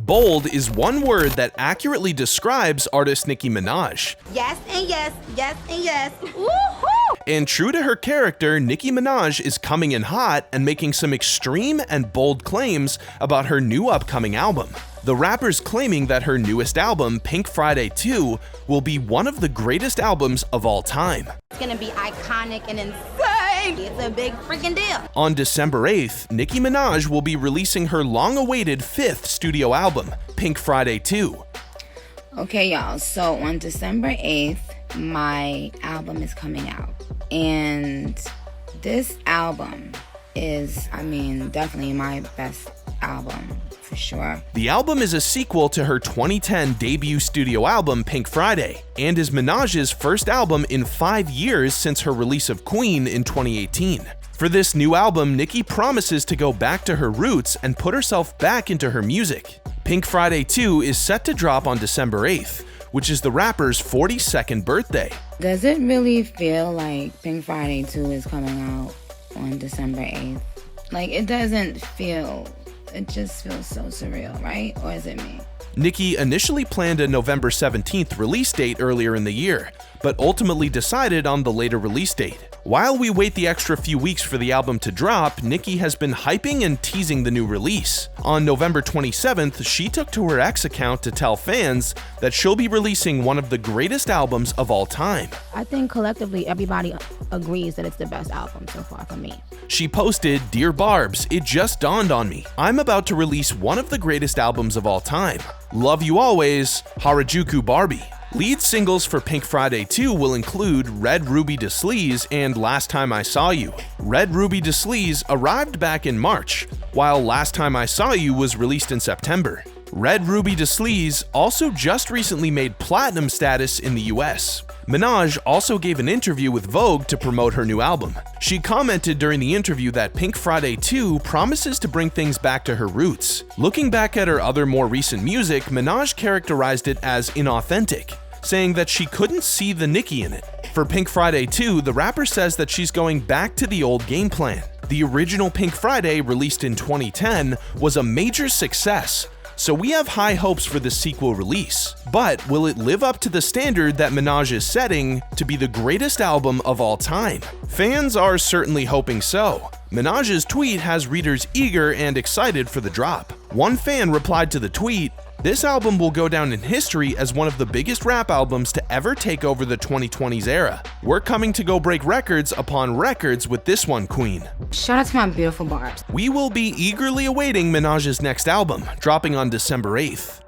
Bold is one word that accurately describes artist Nicki Minaj. Yes and yes, yes and yes. Woo-hoo! And true to her character, Nicki Minaj is coming in hot and making some extreme and bold claims about her new upcoming album. The rapper's claiming that her newest album, Pink Friday 2, will be one of the greatest albums of all time. It's gonna be iconic and insane. It's a big freaking deal. On December 8th, Nicki Minaj will be releasing her long-awaited 5th studio album, Pink Friday 2. Okay, y'all, so on December 8th, my album is coming out. And this album is, definitely my best album, for sure. The album is a sequel to her 2010 debut studio album, Pink Friday, and is Minaj's first album in 5 years since her release of Queen in 2018. For this new album, Nicki promises to go back to her roots and put herself back into her music. Pink Friday 2 is set to drop on December 8th, which is the rapper's 42nd birthday. Does it really feel like Pink Friday 2 is coming out on December 8th? Like, it doesn't feel, it just feels so surreal, right? Or is it me? Nicki initially planned a November 17th release date earlier in the year, but ultimately decided on the later release date. While we wait the extra few weeks for the album to drop, Nicki has been hyping and teasing the new release. On November 27th, she took to her X account to tell fans that she'll be releasing one of the greatest albums of all time. I think collectively everybody agrees that it's the best album so far for me. She posted, "Dear Barbs, it just dawned on me. I'm about to release one of the greatest albums of all time. Love you always, Harajuku Barbie." Lead singles for Pink Friday 2 will include Red Ruby Da Sleaze and Last Time I Saw You. Red Ruby Da Sleaze arrived back in March, while Last Time I Saw You was released in September. Red Ruby Da Sleaze also just recently made platinum status in the US. Minaj also gave an interview with Vogue to promote her new album. She commented during the interview that Pink Friday 2 promises to bring things back to her roots. Looking back at her other more recent music, Minaj characterized it as inauthentic, saying that she couldn't see the Nicki in it. For Pink Friday 2, the rapper says that she's going back to the old game plan. The original Pink Friday, released in 2010, was a major success, so we have high hopes for the sequel release. But will it live up to the standard that Minaj is setting to be the greatest album of all time? Fans are certainly hoping so. Minaj's tweet has readers eager and excited for the drop. One fan replied to the tweet, "This album will go down in history as one of the biggest rap albums to ever take over the 2020s era. We're coming to go break records upon records with this one, Queen." Shout out to my beautiful Barbs. We will be eagerly awaiting Minaj's next album, dropping on December 8th.